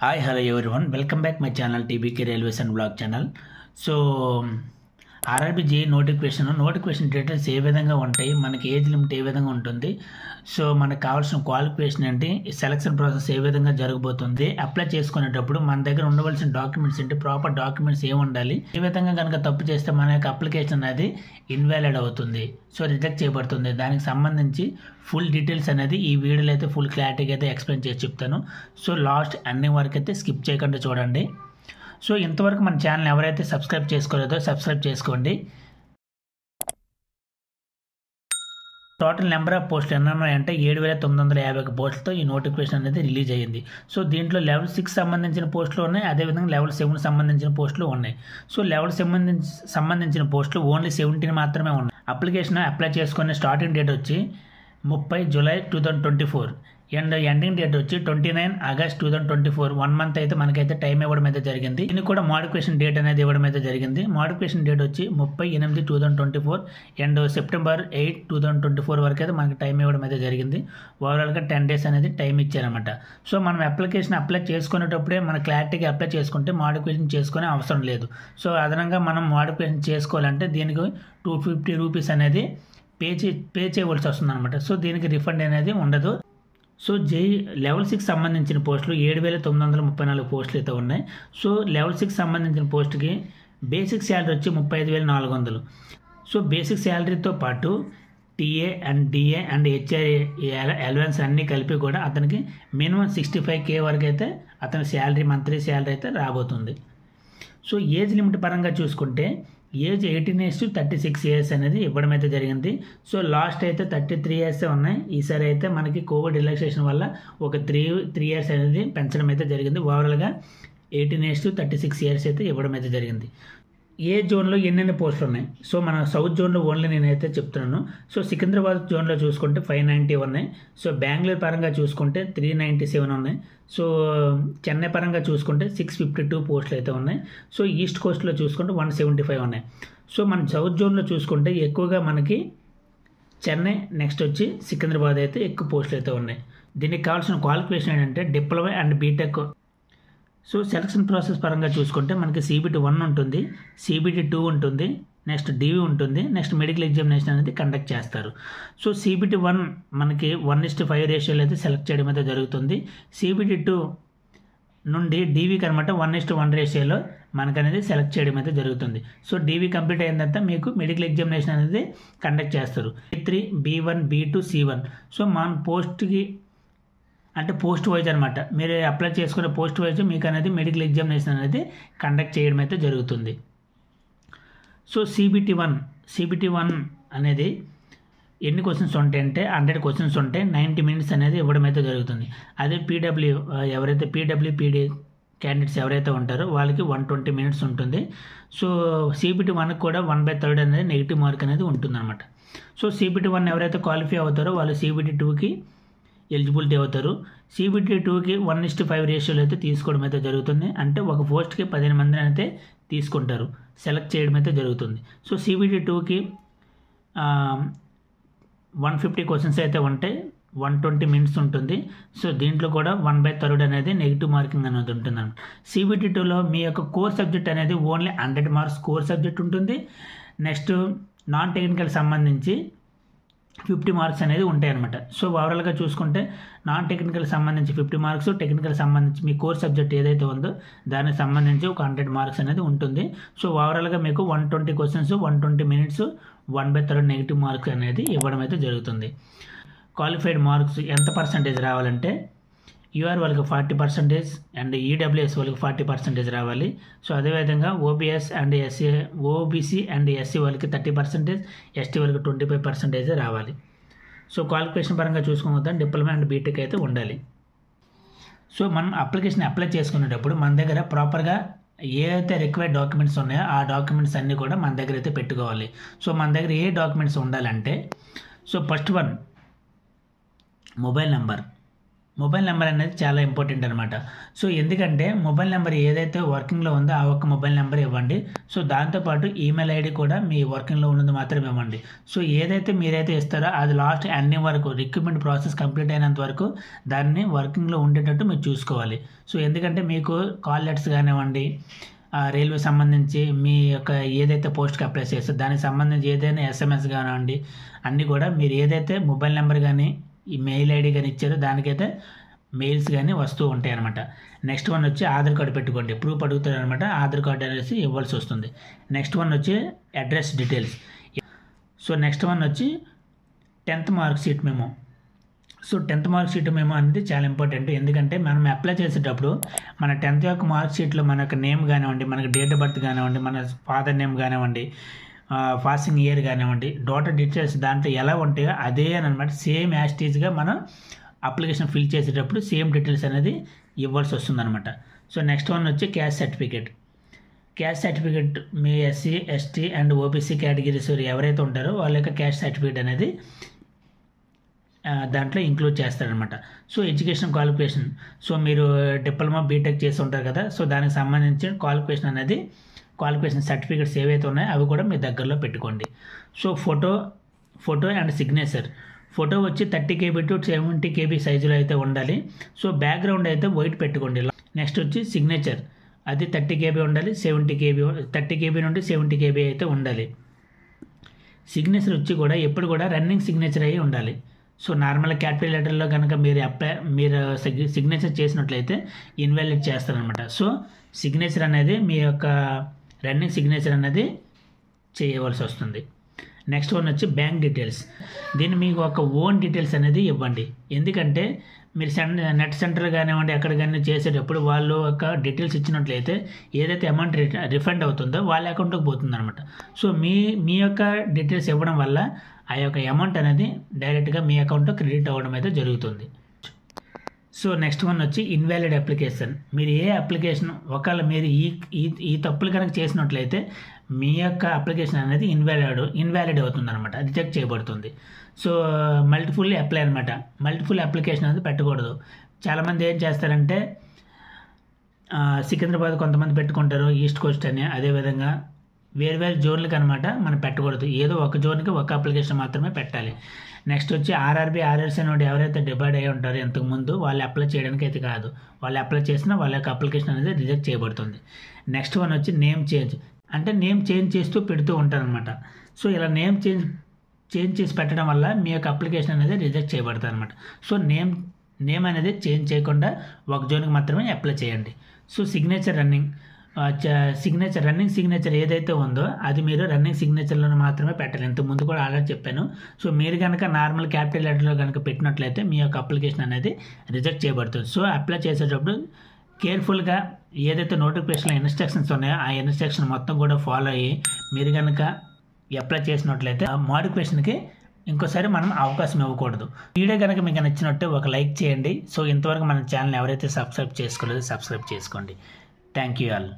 Hi, hello everyone. Welcome back my channel TBK Railways and Vlog channel. So RRB JE notification details ఏ విధంగా ఉంటాయి, మనకి age limit ఏ విధంగా ఉంటుంది, so మనకు కావాల్సిన క్వాలిఫికేషన్ ఏంటి, సెలక్షన్ ప్రాసెస్ ఏ విధంగా జరగబోతుంది, అప్లై చేసుకునేటప్పుడు మన దగ్గర ఉండవలసిన డాక్యుమెంట్స్ ఏంటి, ప్రాపర్ డాక్యుమెంట్స్ ఏమి ఉండాలి, ఏ విధంగా కనుక తప్పు చేస్తే మన యొక్క అప్లికేషన్ అనేది ఇన్వాలిడ్ అవుతుంది, సో రిజెక్ట్ చేయబడుతుంది, దానికి సంబంధించి ఫుల్ డీటెయిల్స్ అనేది ఈ వీడియోలో అయితే ఫుల్ క్లారిటీగా అయితే ఎక్స్ప్లెయిన్ చేసి చెప్తాను. సో లాస్ట్ అన్ని వరకు అయితే స్కిప్ చేయకుండా చూడండి. సో ఇంతవరకు మన ఛానల్ ఎవరైతే సబ్స్క్రైబ్ చేసుకోలేదో సబ్స్క్రైబ్ చేసుకోండి. టోటల్ నెంబర్ ఆఫ్ పోస్టులు ఎన్ని ఉన్నాయంటే 7,951 పోస్టులతో ఈ నోటిఫికేషన్ అనేది రిలీజ్ అయ్యింది. సో దీంట్లో లెవెల్ 6 సంబంధించిన పోస్టులు ఉన్నాయి, అదేవిధంగా లెవెల్ 7 సంబంధించిన పోస్టులు ఉన్నాయి. సో లెవెల్ సంబంధించిన పోస్టులు ఓన్లీ 17 మాత్రమే ఉన్నాయి. అప్లికేషన్ అప్లై చేసుకునే స్టార్టింగ్ డేట్ వచ్చి 30 జూలై 2024 అండ్ ఎండింగ్ డేట్ వచ్చి 29 ఆగస్ట్ 2024. 1 మంత్ అయితే మనకైతే టైం ఇవ్వడం అయితే జరిగింది. దీనికి కూడా మోడిఫికేషన్ డేట్ అనేది ఇవ్వడం అయితే జరిగింది. మోడిఫికేషన్ డేట్ వచ్చి 30/8/2024 అండ్ సెప్టెంబర్ 8, 2024 వరకు అయితే మనకి టైం ఇవ్వడం అయితే జరిగింది. ఓవరాల్గా 10 డేస్ అనేది టైం ఇచ్చారన్నమాట. సో మనం అప్లికేషన్ అప్లై చేసుకునేటప్పుడే మన క్లారిటీగా అప్లై చేసుకుంటే మోడిఫికేషన్ చేసుకునే అవసరం లేదు. సో అదనంగా మనం మోడిఫికేషన్ చేసుకోవాలంటే దీనికి 250 రూపీస్ అనేది పే చేయవలసి వస్తుంది అనమాట. సో దీనికి రిఫండ్ అనేది ఉండదు. సో లెవెల్ 6 సంబంధించిన పోస్టులు 7,934 పోస్టులు అయితే ఉన్నాయి. సో లెవెల్ 6 సంబంధించిన పోస్టుకి బేసిక్ శాలరీ వచ్చి 35,400. సో బేసిక్ శాలరీతో పాటు TA and DA and HRA allowance అన్నీ కలిపి కూడా అతనికి మినిమం 65K వరకు అయితే అతని శాలరీ మంత్లీ శాలరీ అయితే రాబోతుంది. సో ఏజ్ లిమిట్ పరంగా చూసుకుంటే ఏజ్ 18 to 36 ఇయర్స్ అనేది ఇవ్వడం అయితే జరిగింది. సో లాస్ట్ అయితే 33 ఇయర్స్ ఉన్నాయి. ఈసారి అయితే మనకి కోవిడ్ రిలాక్సేషన్ వల్ల ఒక 3 ఇయర్స్ అనేది పెంచడం అయితే జరిగింది. ఓవరాల్గా 18 to 36 ఇయర్స్ అయితే ఇవ్వడం అయితే జరిగింది. ఏ జోన్లో ఎన్నెన్ని పోస్టులు ఉన్నాయి, సో మన సౌత్ జోన్లో ఓన్లీ నేనైతే చెప్తున్నాను. సో సికింద్రాబాద్ జోన్లో చూసుకుంటే 590 ఉన్నాయి. సో బెంగళూరు పరంగా చూసుకుంటే 397 ఉన్నాయి. సో చెన్నై పరంగా చూసుకుంటే 652 పోస్టులు అయితే ఉన్నాయి. సో ఈస్ట్ కోస్ట్లో చూసుకుంటే 175 ఉన్నాయి. సో మన సౌత్ జోన్లో చూసుకుంటే ఎక్కువగా మనకి చెన్నై, నెక్స్ట్ వచ్చి సికింద్రాబాద్ అయితే ఎక్కువ పోస్టులు అయితే ఉన్నాయి. దీనికి కావాల్సిన క్వాలిఫికేషన్ ఏంటంటే diploma and BTech. So selection process పరంగా చూసుకుంటే మనకి CBT 1 ఉంటుంది, CBT 2 ఉంటుంది, నెక్స్ట్ DV ఉంటుంది, నెక్స్ట్ మెడికల్ ఎగ్జామినేషన్ అనేది కండక్ట్ చేస్తారు. సో CBT 1 మనకి 1:5 రేషియోలో అయితే సెలెక్ట్ చేయడం అయితే జరుగుతుంది. CBT 2 నుండి DVకి అనమాట 1:1 రేషియోలో మనకనేది సెలెక్ట్ చేయడం అయితే జరుగుతుంది. సో DV కంప్లీట్ అయిన తర్వాత మీకు మెడికల్ ఎగ్జామినేషన్ అనేది కండక్ట్ చేస్తారు. B3, B1, B2, C1. So మన పోస్ట్కి అంటే పోస్ట్ వైజ్ అనమాట, మీరు అప్లై చేసుకునే పోస్ట్ వైజ్ మీకు అనేది మెడికల్ ఎగ్జామినేషన్ అనేది కండక్ట్ చేయడం అయితే జరుగుతుంది. సో CBT 1 అనేది ఎన్ని క్వశ్చన్స్ ఉంటాయంటే 100 క్వశ్చన్స్ ఉంటాయి. 90 మినిట్స్ అనేది ఇవ్వడం అయితే జరుగుతుంది. అదే ఎవరైతే PWPD క్యాండిడేట్స్ ఎవరైతే ఉంటారో వాళ్ళకి 120 మినిట్స్ ఉంటుంది. సో CBT 1 కూడా 1/3 అనేది నెగిటివ్ మార్క్ అనేది ఉంటుందన్నమాట. సో CBT 1 ఎవరైతే క్వాలిఫై అవుతారో వాళ్ళు CBT 2కి ఎలిజిబిలిటీ అవుతారు. CBT 2కి 1:5 రేషియోలో అయితే తీసుకోవడం అయితే జరుగుతుంది. అంటే ఒక పోస్ట్కి 15 మందిని అయితే తీసుకుంటారు, సెలెక్ట్ చేయడం అయితే జరుగుతుంది. సో CBT 2కి 150 క్వశ్చన్స్ అయితే ఉంటాయి, 120 మినిట్స్ ఉంటుంది. సో దీంట్లో కూడా 1/3 అనేది నెగిటివ్ మార్కింగ్ అనేది ఉంటుంది అన్నమాట. CBT 2లో మీ యొక్క కోర్ సబ్జెక్ట్ అనేది ఓన్లీ 100 మార్క్స్ కోర్ సబ్జెక్ట్ ఉంటుంది. నెక్స్ట్ నాన్ టెక్నికల్ సంబంధించి 50 మార్క్స్ అనేది ఉంటాయి అనమాట. సో ఓవరాల్గా చూసుకుంటే నాన్ టెక్నికల్ సంబంధించి 50 మార్క్స్, టెక్నికల్ సంబంధించి మీ కోర్ సబ్జెక్ట్ ఏదైతే ఉందో దానికి సంబంధించి ఒక 100 మార్క్స్ అనేది ఉంటుంది. సో ఓవరాల్గా మీకు 120 క్వశ్చన్స్, 120 మినిట్స్, 1/3 నెగిటివ్ మార్క్స్ అనేది ఇవ్వడం అయితే జరుగుతుంది. క్వాలిఫైడ్ మార్క్స్ ఎంత పర్సంటేజ్ రావాలంటే UR వాళ్ళకి 40% అండ్ EWS వాళ్ళకి 40% రావాలి. సో అదేవిధంగా OBC అండ్ SC వాళ్ళకి 30%, ST వాళ్ళకి 25% రావాలి. సో క్వాలిఫికేషన్ పరంగా చూసుకోవద్దాం డిప్లొమా అండ్ బీటెక్ అయితే ఉండాలి. సో మనం అప్లికేషన్ అప్లై చేసుకునేటప్పుడు మన దగ్గర ప్రాపర్గా ఏదైతే రిక్వైర్డ్ డాక్యుమెంట్స్ ఉన్నాయో ఆ డాక్యుమెంట్స్ అన్నీ కూడా మన దగ్గర అయితే పెట్టుకోవాలి. సో మన దగ్గర ఏ డాక్యుమెంట్స్ ఉండాలంటే, so first one mobile number. Mobile number అనేది చాలా ఇంపార్టెంట్ అనమాట. సో ఎందుకంటే మొబైల్ నెంబర్ ఏదైతే వర్కింగ్లో ఉందో ఆ ఒక్క మొబైల్ నెంబర్ ఇవ్వండి. సో దాంతోపాటు ఈమెయిల్ ఐడి కూడా మీ వర్కింగ్లో ఉన్నది మాత్రమే ఇవ్వండి. సో ఏదైతే మీరైతే ఇస్తారో అది లాస్ట్ ఎండింగ్ వరకు రిక్రూట్మెంట్ ప్రాసెస్ కంప్లీట్ అయినంత వరకు దాన్ని వర్కింగ్లో ఉండేటట్టు మీరు చూసుకోవాలి. సో ఎందుకంటే మీకు కాల్ లెటర్స్ కానివ్వండి, రైల్వే సంబంధించి మీ యొక్క ఏదైతే పోస్ట్కి అప్లై చేస్తారో దానికి సంబంధించి ఏదైనా SMS కానివ్వండి, అన్నీ కూడా మీరు ఏదైతే మొబైల్ నెంబర్ కానీ ఈ మెయిల్ ఐడి కానీ ఇచ్చారో దానికైతే మెయిల్స్ కానీ వస్తూ ఉంటాయి అనమాట. నెక్స్ట్ వన్ వచ్చి ఆధార్ కార్డు పెట్టుకోండి, ప్రూఫ్ అడుగుతారు అనమాట. ఆధార్ కార్డు అనేసి ఇవ్వాల్సి వస్తుంది. నెక్స్ట్ వన్ వచ్చి address details. So next one వచ్చి 10th mark sheet memo. So 10th mark sheet memo అనేది చాలా ఇంపార్టెంట్. ఎందుకంటే మనం అప్లై చేసేటప్పుడు మన 10th యొక్క మార్క్ షీట్లో మన యొక్క నేమ్ కానివ్వండి, మనకి డేట్ ఆఫ్ బర్త్ కానివ్వండి, మన ఫాదర్ నేమ్ కానివ్వండి, పాసింగ్ ఇయర్ కానివ్వండి, డాటర్ డీటెయిల్స్ దాంట్లో ఎలా ఉంటాయో అదే అనమాట. సేమ్ యాస్టీజ్గా మనం అప్లికేషన్ ఫిల్ చేసేటప్పుడు సేమ్ డీటెయిల్స్ అనేది ఇవ్వాల్సి వస్తుంది అనమాట. సో నెక్స్ట్ వన్ వచ్చి caste certificate. Caste certificate me SC, ST and OBC categories ఎవరైతే ఉంటారో వాళ్ళ యొక్క క్యాస్ట్ సర్టిఫికేట్ అనేది దాంట్లో ఇంక్లూడ్ చేస్తారనమాట. సో ఎడ్యుకేషన్ క్వాలిఫికేషన్, సో మీరు డిప్లొమా బీటెక్ చేసి ఉంటారు కదా, సో దానికి సంబంధించిన క్వాలిఫికేషన్ సర్టిఫికేట్స్ ఏవైతే ఉన్నాయో అవి కూడా మీ దగ్గరలో పెట్టుకోండి. So photo and signature. Photo వచ్చి 30 KB to 70 KB సైజులో అయితే ఉండాలి. సో బ్యాక్గ్రౌండ్ అయితే వైట్ పెట్టుకోండి. నెక్స్ట్ వచ్చి సిగ్నేచర్, అది 30 KB ఉండాలి, 30 KB నుండి 70 KB అయితే ఉండాలి. సిగ్నేచర్ వచ్చి కూడా ఎప్పుడు కూడా రన్నింగ్ సిగ్నేచర్ అయ్యి ఉండాలి. సో నార్మల్ క్యాపిటల్ లెటర్లో కనుక మీరు సిగ్నేచర్ చేసినట్లయితే ఇన్వాలిడ్ చేస్తారనమాట. సో సిగ్నేచర్ అనేది మీ యొక్క రన్నింగ్ సిగ్నేచర్ అనేది చేయవలసి వస్తుంది. నెక్స్ట్ వన్ వచ్చి బ్యాంక్ డీటెయిల్స్. దీన్ని మీకు ఒక ఓన్ డీటెయిల్స్ అనేది ఇవ్వండి. ఎందుకంటే మీరు నెట్ సెంటర్ కానివ్వండి ఎక్కడ కానీ చేసేటప్పుడు వాళ్ళు ఒక డీటెయిల్స్ ఇచ్చినట్లయితే ఏదైతే అమౌంట్ రిఫండ్ అవుతుందో వాళ్ళ అకౌంట్కి పోతుంది అనమాట. సో మీ యొక్క డీటెయిల్స్ ఇవ్వడం వల్ల ఆ యొక్క అమౌంట్ అనేది డైరెక్ట్గా మీ అకౌంట్లో క్రెడిట్ అవ్వడం అయితే జరుగుతుంది. సో నెక్స్ట్ వన్ వచ్చి ఇన్వాలిడ్ అప్లికేషన్. మీరు ఏ అప్లికేషన్ ఒకవేళ మీరు ఈ తప్పులు కనుక చేసినట్లయితే మీ యొక్క అప్లికేషన్ అనేది ఇన్వాలిడ్ అవుతుంది అనమాట, రిజెక్ట్ చేయబడుతుంది. సో మల్టిపుల్ అప్లై అనమాట. మల్టిపుల్ అప్లికేషన్ అనేది పెట్టకూడదు. చాలామంది ఏం చేస్తారంటే సికింద్రాబాద్ కొంతమంది పెట్టుకుంటారు, ఈస్ట్ కోస్ట్ అని, అదేవిధంగా వేరు జోన్లకు అనమాట మనం పెట్టకూడదు. ఏదో ఒక జోన్కి ఒక అప్లికేషన్ మాత్రమే పెట్టాలి. నెక్స్ట్ వచ్చి RRB, RRC నుండి ఎవరైతే డివైడ్ అయ్యి ఉంటారో ఇంతకుముందు వాళ్ళు అప్లై చేయడానికి అయితే కాదు, వాళ్ళు అప్లై చేసినా వాళ్ళ యొక్క అప్లికేషన్ అనేది రిజెక్ట్ చేయబడుతుంది. నెక్స్ట్ వన్ వచ్చి నేమ్ చేంజ్. అంటే నేమ్ చేంజ్ చేస్తూ పెడుతూ ఉంటారనమాట. సో ఇలా నేమ్ చేంజ్ చేసి పెట్టడం వల్ల మీ యొక్క అప్లికేషన్ అనేది రిజెక్ట్ చేయబడుతుంది అనమాట. సో నేమ్ అనేది చేంజ్ చేయకుండా ఒక జోన్కి మాత్రమే అప్లై చేయండి. సో రన్నింగ్ సిగ్నేచర్ ఏదైతే ఉందో అది మీరు రన్నింగ్ సిగ్నేచర్లో మాత్రమే పెట్టాలి. ఇంతకుముందు కూడా ఆల్రెడీ చెప్పాను. సో మీరు కనుక నార్మల్ క్యాపిటల్ లెటర్లో కనుక పెట్టినట్లయితే మీ యొక్క అప్లికేషన్ అనేది రిజెక్ట్ చేయబడుతుంది. సో అప్లై చేసేటప్పుడు కేర్ఫుల్గా ఏదైతే నోటిఫికేషన్లో ఇన్స్ట్రక్షన్స్ ఉన్నాయో ఆ ఇన్స్ట్రక్షన్ మొత్తం కూడా ఫాలో అయ్యి మీరు కనుక అప్లై చేసినట్లయితే ఆ మోడిఫికేషన్కి ఇంకోసారి మనం అవకాశం ఇవ్వకూడదు. వీడియో కనుక మీకు నచ్చినట్టే ఒక లైక్ చేయండి. సో ఇంతవరకు మన ఛానల్ ఎవరైతే సబ్స్క్రైబ్ చేసుకోలేదో సబ్స్క్రైబ్ చేసుకోండి. Thank you all.